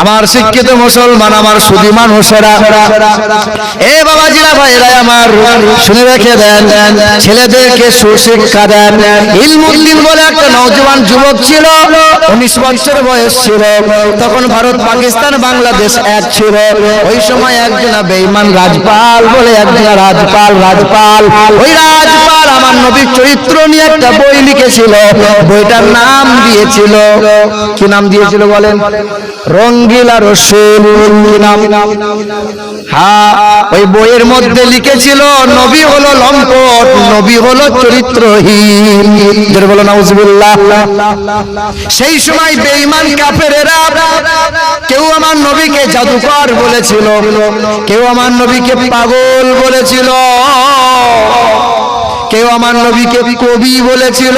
আমার শিক্ষিত মুসলমান, আমার সুধী মানুষেরা, এ বাবাজিরা, ভাইরা আমার, শুনে রেখে দেন, ছেলেদেরকে সুশিক্ষা দেন। ইলমুদ্দিন বলে একটা নওজোয়ান যুবক ছিল, 19 বছর বয়স ছিল। তখন ভারত, পাকিস্তান, বাংলাদেশ এক ছিল। ওই সময় একজন বেঈমান রাজপাল বলে একজন রাজপাল ওই রাজপাল আমার নবীর চরিত্র নিয়ে একটা বই লিখেছিল। বইটার নাম দিয়েছিল, কি নাম দিয়েছিল বলেন? রঙ্গিলা রসুল। কি নাম? হ্যাঁ, ওই বইয়ের মধ্যে লিখেছিল নবী হলো লম্পট, নবী হলো চরিত্রহীন। যারা বলো নাউজুবিল্লাহ। সেই সময় বেঈমান কাফেরেরা কেউ আমার নবীকে জাদুকর বলেছিল, কেউ আমার নবীকে পাগল বলেছিল, কেউ আমার নবীকে কবি বলেছিল,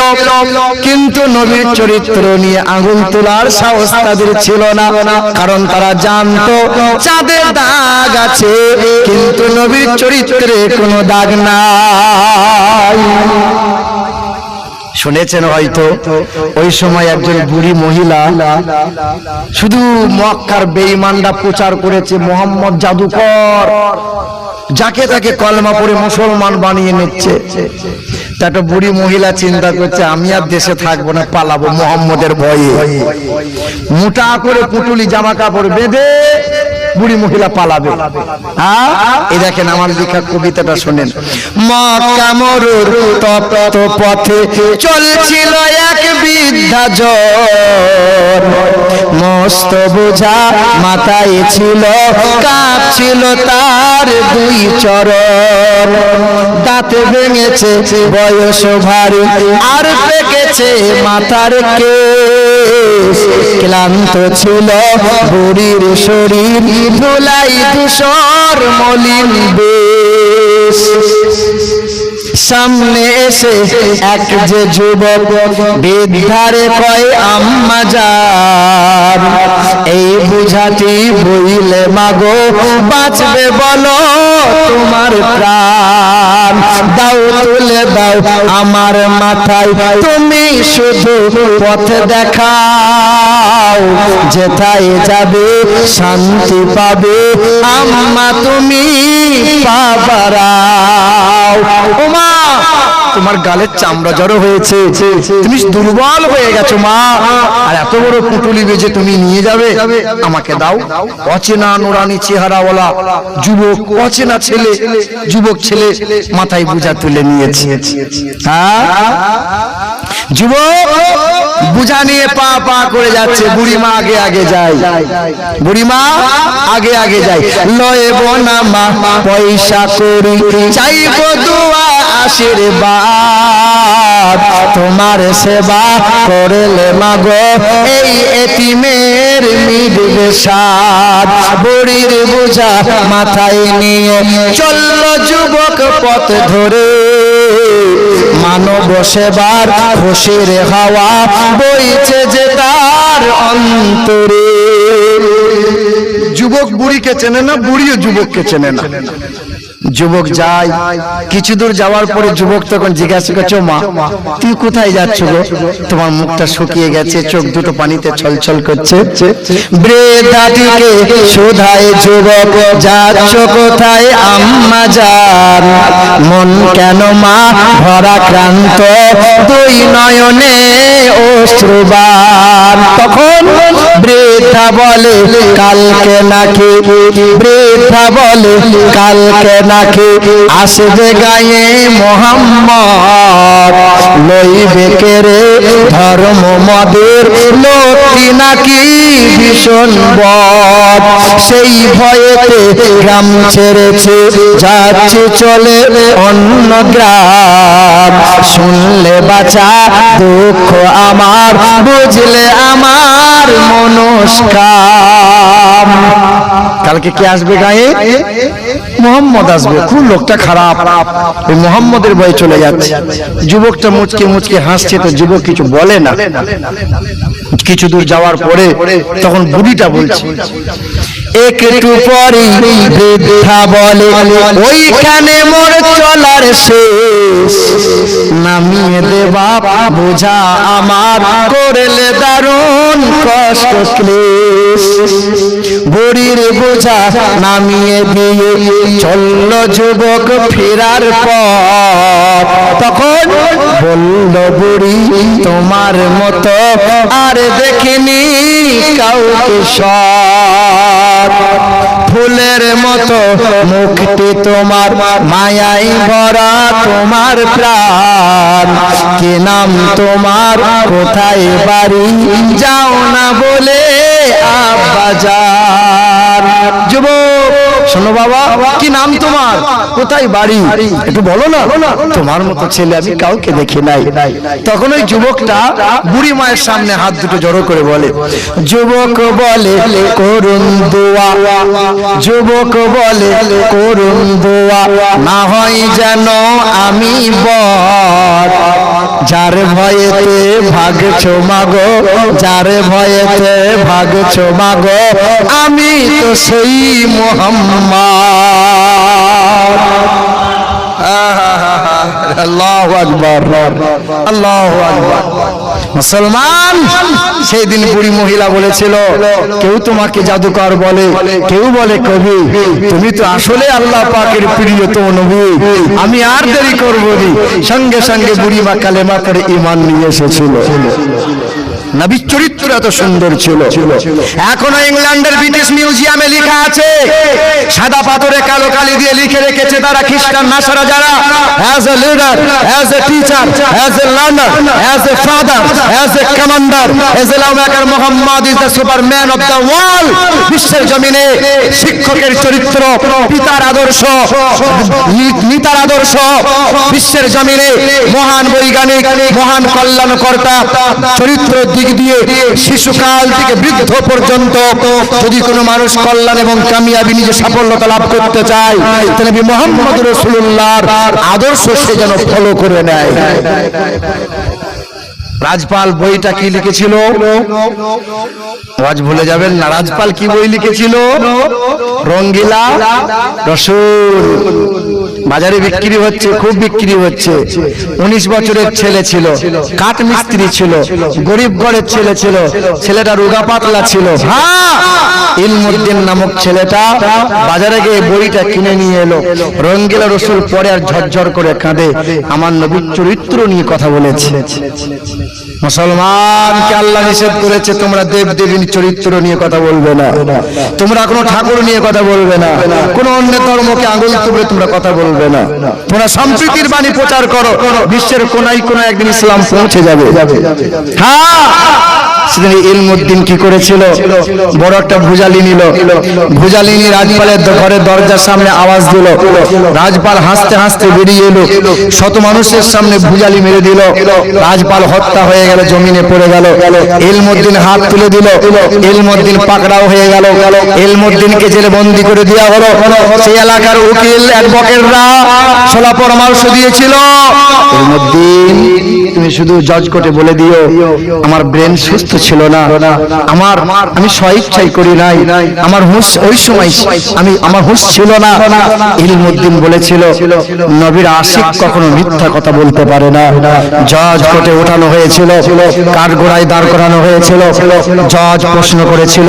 কিন্তু নবীর চরিত্র নিয়ে আঙুল তোলার সাহস তাদের ছিল না। কারণ তারা জানতো চাঁদের দাগ আছে, কিন্তু নবীর চরিত্রে কোনো দাগ নাই। শুনেছেন হয়তো, ওই সময় একজন বুড়ি মহিলা শুধু মক্কার বেঈমানরা প্রচার করেছে মোহাম্মদ জাদুকর, যাকে তাকে কলমা পড়ে মুসলমান বানিয়ে নিচ্ছে। একটা বুড়ি মহিলা চিন্তা করছে, আমি আর দেশে থাকবো না, পালাবো মোহাম্মদের ভয়ে। মোটা করে পুটুলি জামা কাপড় বেঁধে বুড়ি মহিলা পালাবে। এই দেখেন আমার লেখা কবিতাটা শোনেন। মক্কা মরুর তপ্ত পথে চলছিল এক বৃদ্ধা জন, মস্ত বোঝা মাথায় ছিল, কাঁপছিল তার দুই চরণ। দাঁতে ভেঙেছে বয়স ভারী, আর পেকেছে মাথার কেশ। ক্লান্ত ছিল বুড়ির শরীর, ধুলাই ধূসর মলিন বেশ। সামনে এসে এক যে যুবক বৃদ্ধারে কয়, আম্মা যান, এই বুঝাটি বইলে মাগো, বাঁচবে বলো তোমার প্রাণ। দাও তুলে দাও আমার মাথায়, তুমি শুধু পথ দেখাও, যেথায় যাবে শান্তি পাবে, আম্মা তুমি পাবারাও। ওমা, তোমার গালের চামড়া জড়ো হয়েছে, তুমি দুর্বল হয়ে গেছো মা, আর এত বড় পুটুলি বেজে তুমি নিয়ে যাবে, আমাকে দাও। অচেনা নুরানি চেহারাওয়ালা যুবক, অচেনা ছেলে, যুবক ছেলে মাথায় বোঝা তুলে নিয়েছে। যুবক বোঝা নিয়ে পা পা করে যাচ্ছে, বুড়িমা আগে আগে যায়, বুড়িমা আগে আগে যায়। লয়েব না মা পয়সা করি, চাইবো দোয়া আশীর্বাদ, তোমার সেবা করলে মাগো এই এতিমের মিটবে সাদ। বুড়ির বোঝা মাথায় নিয়ে চলল যুবক পথ ধরে, মানব সেবার খুশির হাওয়া বইছে যে তার অন্তরে। যুবক বুড়িকে চেনে না, বুড়িও যুবককে চেনে না। যুবক যায়, কিছু দূর যাওয়ার পরে যুবক তখন জিজ্ঞাসা করছে, মা তুই কোথায় যাচ্ছ গো? তোমার মুখটা শুকিয়ে গেছে, চোখ দুটো পানিতে ছলছল করছে। বৃদ্ধাটিকে শোধায় যুবক, যাচ্ছ কোথায় আম্মা যান? মন কেন মা ভরা ক্রান্ত, দুই নয়নে অশ্রুবাণ। তখন বৃদ্ধা বলে, কালকে নাকি, বৃদ্ধা বলে কালকে নাকি আসবে গায়ে মোহাম্মদ, লইবে কেরে ধর্ম মদের, লোকটি নাকি ভীষণ বদ। সেই ভয়েতে গ্রাম ছেড়েছে, যাচ্ছে চলে অন্য গ্রাম। শুনলে বাঁচা দুঃখ আমার, বুঝলে আমার মনস্কাম। কালকে কে আসবে গায়ে? মোহাম্মদ আসবে। খুব লোকটা খারাপ, ওই মোহাম্মদের ভয়ে চলে যাচ্ছে। যুবকটা মুচকে মুচকে হাসছে, তো যুবক কিছু বলে না। কিছু দূর যাওয়ার পরে তখন বুড়িটা বলছে, একটু পরে বৃদ্ধা বলে, ওইখানে মোর চলার শেষ, নামিয়ে দে বাবা বোঝা আমার, করলে দারুণ কষ্ট ক্লেশ। বুড়ির বোঝা নামিয়ে দিয়ে চলল যুবক ফেরার পর, তখন বলল বুড়ি, তোমার মতো আর দেখিনি কাউকে সৎ, ফুলের মতো মুখটি তোমার, মায়াই ভরা তোমার প্রাণ, কি নাম তোমার, কোথায় বাড়ি, যাও না বলে আব্বাজান। যুবক শোনো বাবা, কি নাম তোমার, কোথায় বাড়ি, একটু বলো না, তোমার মতো ছেলে আমি কাউকে দেখি নাই। তখন ওই যুবকটা বুড়ি মায়ের সামনে হাত দুটো জড়ো করে বলে, যুবক বলে করুন দোয়া, যুবক বলে করুন দোয়া, না হয় যেন আমি বর, যার ভয়েতে ভাগছো মাগো, যার ভয়েতে ভাগছো মাগো, আমি তো সেই মোহাম্মদ। আল্লাহু আকবার, আল্লাহু আকবার। মুসলমান, সেই দিন বুড়ি মহিলা বলেছিল, কেউ তোমাকে জাদুকর বলে, কেউ বলে কবি, তুমি তো আসলে আল্লাহ পাকের প্রিয়তম নবী, আমি আর দেরি করব না। সঙ্গে সঙ্গে বুড়ি মা কালেমা পড়ে ঈমান নিয়ে এসেছিল। নবীর চরিত্র এত সুন্দর ছিল। এখনো ইংল্যান্ডের ব্রিটিশ মিউজিয়ামে লেখা আছে, সাদা পাথরে কালো কালি দিয়ে লিখে রেখেছে তারা খ্রিস্টান নাসারা যারা, as a leader, as a teacher, as a learner, as a father, as a commander, as a lawmaker, Muhammad is the superman of the world. বিশ্বের জমিনে শিক্ষকের চরিত্র, পিতার আদর্শ, নেতার আদর্শ, বিশ্বের জমিনে মহান বৈজ্ঞানিক, মহান কল্যাণকর্তা চরিত্র দিক দিয়ে শিশুকাল থেকে বৃদ্ধ পর্যন্ত যদি কোনো মানুষ কল্যাণ এবং কামিয়াবি নিজে সাফল্যতা লাভ করতে চায়, তাহলে নবী মুহাম্মদ রাসূলুল্লাহর আদর্শ সে যেন ফলো করে নেয়। রাজপাল বইটা কি লিখেছিল, আজ ভুলে যাবেন না, রাজপাল কি বই লিখেছিল, রঙ্গিলা রসুল। বাজারে বিক্রি হচ্ছে, খুব বিক্রি হচ্ছে। 19 বছরের ছেলে ছিল, কাঠ মিস্ত্রি ছিল, গরিব ঘরের ছেলে ছিল, ছেলেটা রোগা পাতলা ছিল। হ্যাঁ, ইলমুদ্দিন নামক ছেলেটা বাজারে গিয়ে বইটা কিনে নিয়ে এলো। রঙ্গিলা রসুল পরে আর ঝরঝর করে কাঁদে, আমার নবীর চরিত্র নিয়ে কথা বলেছে। মুসলমানকে আল্লাহ নিষেধ করেছে, তোমরা দেব দেবীর চরিত্র নিয়ে কথা বলবে না, তোমরা কোনো ঠাকুর নিয়ে কথা বলবে না, কোন অন্য ধর্মকে আঙুল তুলে তোমরা কথা বলবে না, তোমরা সম্প্রীতির বাণী প্রচার করো, বিশ্বের কোনায় কোনায় একদিন ইসলাম পৌঁছে যাবে। হ্যাঁ, সেদিন ইলমুদ্দিন কি করেছিল, বড় একটা ভুজালি নিল, ভুজালিনী রাজপালের ঘরের দরজার সামনে আওয়াজ দিল, রাজপাল হাসতে হাসতে বেরিয়ে এলো, শত মানুষের সামনে ভুজালি মেরে দিল, রাজপাল হত্যা হয়ে গেল, জমিনে পড়ে গেল। ইলমুদ্দিন হাত তুলে দিল, ইলমুদ্দিন পাকড়াও হয়ে গেল, ইলমুদ্দিনকে জেলে বন্দী করে দেওয়া হলো। সেই এলাকার উকিল অ্যাডভোকেটরা সোলা পরামর্শ দিয়েছিল, ইলমুদ্দিন তুমি শুধু জজ কোর্টে বলে দিও আমার ব্রেন সুস্থ ছিল না, আমি স্বইচ্ছাই করি নাই, আমার হুঁশ ওই সময় আমার হুঁশ ছিল না। ইলমুদ্দিন বলেছিল, নবীর আশিক কখনো মিথ্যা কথা বলতে পারে না। জজ কোর্টে ওঠানো হয়েছিল, কাঠগড়ায় দাঁড় করানো হয়েছিল। জজ প্রশ্ন করেছিল,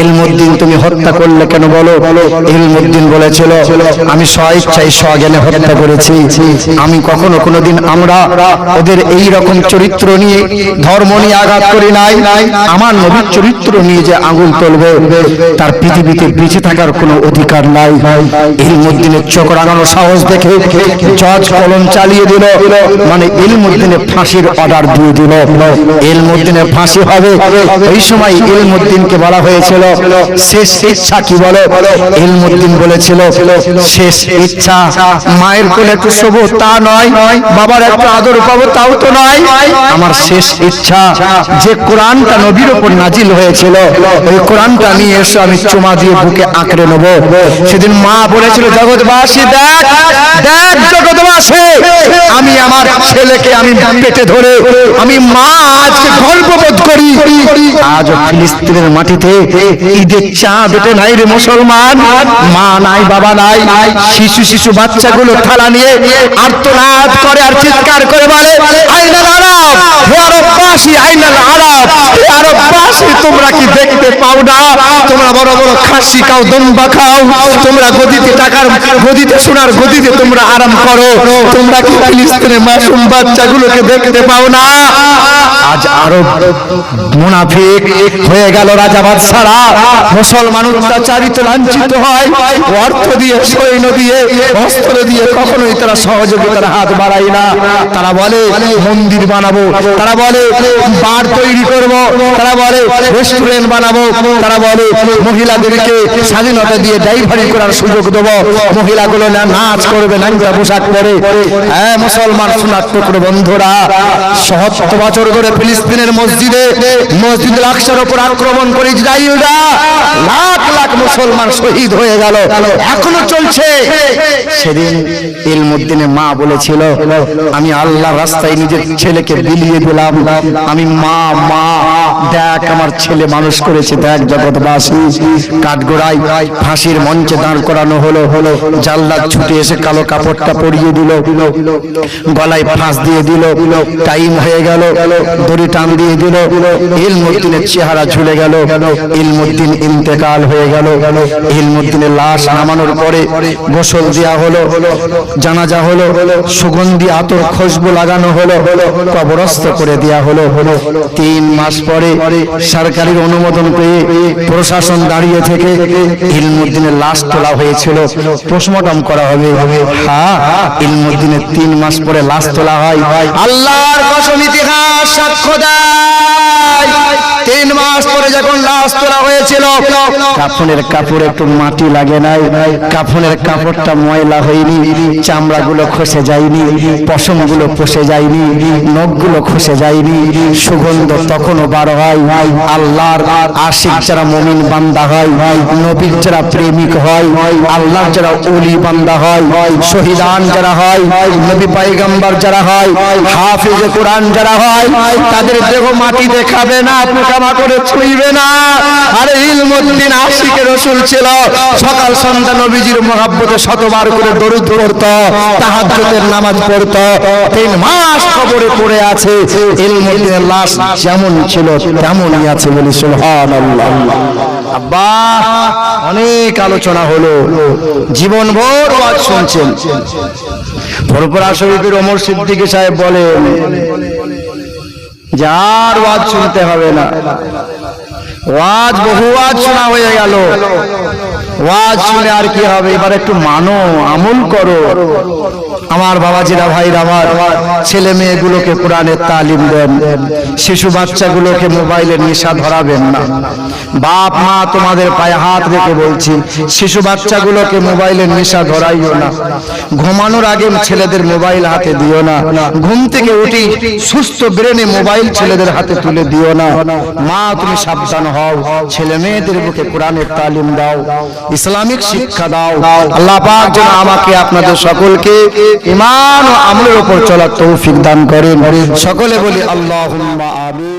ইলমুদ্দিন তুমি হত্যা করলে কেন বলো? ইলমুদ্দিন বলেছিল, আমি স্বইচ্ছায় স্বজ্ঞানে হত্যা করেছি। আমি কখনো কোনোদিন আমরা ওদের এই রকম চরিত্র নিয়ে, ধর্ম নিয়ে আঘাত করি নাই। আমার নবীর চরিত্র নিয়ে যে আঙুল তুলবে তার পৃথিবীতে বেঁচে থাকার কোনো অধিকার নাই। ইলমুদ্দিনের চোখ রাঙানো সাহস দেখে জজ কলম চালিয়ে দিল, মানে ইলমুদ্দিনের ফাঁসির অর্ডার দিয়ে দিল। ইলমুদ্দিনের ফাঁসি হবে। ওই সময় ইলমুদ্দিনকে বলা হয়েছিল শেষ ইচ্ছা কি বলে? ইলমুদ্দিন বলেছিল শেষ ইচ্ছা মায়ের কোলে একটু শোবো তা নয়, বাবার একটু আদর পাবো তাও তো নয়, আমার শেষ ইচ্ছা যে কোরআনটা নবীর উপর নাজিল হয়েছিল ওই কোরআনটা নিয়ে এসে আমি চুমা দিয়ে বুকে আঁকড়ে নেব। সেদিন মা বলেছিল, জগৎবাসী দেখ দেখ জগৎবাসী, আমি আমার ছেলেকে আমি পেটে ধরে আমি মা আজকে গর্ববোধ করি। আজ ফিলিস্তিনের মাটিতে ঈদের চাঁদ ওঠে নাই রে মুসলমান, মা নাই বাবা নাই, শিশু শিশু বাচ্চাগুলো থালা নিয়ে আর্তনাদ করে আর চিৎকার করে বলে, আইনাল আরব, হে আরববাসী, আইনাল আরব, হে আরববাসী, তোমরা কি দেখতে পাও না? তোমরা বড় বড় খাসি খাও, দম্বা খাও, তোমরা গদিতে টাকার গদিতে সোনার গদিতে তোমরা আরাম করো, তোমরা কি ফিলিস্তিনের মাসুম বাচ্চাগুলোকে দেখতে পাও না? আজ আরব মুনাফিক হয়ে গেল রাজা বাদশারা, মুসলমান অত্যাচারিত লাঞ্ছিত হয়, অর্থ দিয়ে সৈন্য দিয়ে অস্ত্র দিয়ে কখনোই তারা সহযোগিতার হাত বাড়ায় না। তারা বলে মন্দির বানাবো, তারা বলে বার তৈরি করব, তারা বলে রেস্টুরেন্ট বানাবো, তারা বলে মহিলাদেরকে স্বাধীনতা দিয়ে ড্রাইভারি করার সুযোগ দেবো, মহিলাগুলো নাচ করবে ন্যাংটা পোশাক পরে। হ্যাঁ মুসলমান সোনার টুকরো বন্ধুরা, ৭০ বছর ধরে ফিলিস্তিনের মসজিদে মসজিদুল আকসার উপর আক্রমণ করে ইসরায়েলরা লাখ লাখ মুসলমান শহীদ হয়ে গেল, এখনো চলছে। সেদিন ইলমুদ্দিনের মা বলেছিল, আমি আল্লাহর রাস্তায় নিজের ছেলেকে বিলিয়ে দিলাম, আমি মা মা দেখ আমার ছেলে মানুষ করেছে, দেখ জগৎবাসী। কাঠগোড়ায় ফাঁসির মঞ্চে দাঁড় করানো হলো, জাল্লাদ ছুটে এসে কালো কাপড়টা পরিয়ে দিল, গলায় ফাঁস দিয়ে দিল, টাইম হয়ে গেল, দড়ি টান দিয়ে দিল, ইলমুদ্দিনের চেহারা ঝুলে গেল, ইলমুদ্দিন ইন্তেকাল হয়ে গেল। ইলমুদ্দিনের লাশ নামানোর পরে গোসল দেওয়া হলো, জানাজা হলো, সুগন্ধি আতর খুশবু লাগানো হলো, কবরস্থ করে দেওয়া হলো। 3 মাস পরে সরকারি অনুমোদন পেয়ে প্রশাসন দাঁড়িয়ে থেকে ইলমুদ্দিনের লাশ তোলা হয়েছিল, পোস্টমর্টম করা হবে। হ্যাঁ, ইলমুদ্দিনের 3 মাস পরে লাশ তোলা হয়। আল্লাহর কসম, ইতিহাস সাক্ষ্য দেয়, 3 মাস পরে যখন লাশ তোলা হয়েছিল, কাফনের কাপড়ে একটু মাটি লাগে নাই, কাফনের কাপড়টা ময়লা হয়নি, চামড়াগুলো খসে যায়নি, পশমগুলো পচে যায়নি, নখগুলো খসে যায়নি, সুগন্ধ তখনও বার হয়। আল্লাহর আশিক যারা মুমিন বান্দা হয়, নবীর যারা প্রেমিক হয়, আল্লাহর যারা ওলি বান্দা হয়, শহীদান যারা হয়, নবী পয়গম্বর যারা হয়, হাফেজে কোরআন যারা হয়, তাদের দেহ মাটিতে খাবে না, পোকামাকড়ে ছুঁইবে না। আরে ইলমুদ্দিন আশিকে রাসূল ছিল, সকাল সন্ধ্যা নবীজির মহব্বতে শতবার করে দরুদ পড়ত, তাহাজ্জুদের নামাজ পড়ত। 3 মাস কবরে পড়ে আছে, ইলমুদ্দিনের লাশ যেমন ছিল তেমনই আছে, বলি সুবহানাল্লাহ। আব্বা অনেক আলোচনা হলো, জীবনভর ওয়াজ শুনছেন। ফুরফুরা শরীফের ওমর সিদ্দিকী সাহেব বলেন, যার ওয়াজ শুনতে হবে না, ওয়াজ বহু ওয়াজ শোনা হয়ে গেল, ওয়াজ শুনে আর কি হবে, এবার একটু মানো, আমল করো। আমার বাবাজিরা, ভাইরা আমার, ছেলে মেয়েগুলোকে কোরআনের তালিম দেন, শিশু বাচ্চাগুলোকে মোবাইলের নেশা ধরাবেন না। বাপ মা তোমাদের পায়ে হাত রেখে বলছি, শিশু বাচ্চাগুলোকে মোবাইলের নেশা ধরাইও না। ঘুমানোর আগে ছেলেদের মোবাইল হাতে দিও না, ঘুম থেকে উঠি সুস্থ ব্রেনে মোবাইল ছেলেদের হাতে তুলে দিও না। মা তুমি সাবধান হও, ছেলে মেয়েদের বুকে কোরআনের তালিম দাও, ইসলামিক শিক্ষা দাও। আল্লাহ পাক যেন আমাকে আপনাদের সকলকে ঈমান ও আমলের উপর চলার তৌফিক দান করেন। সকলে বলি আল্লাহুম্মা আমিন।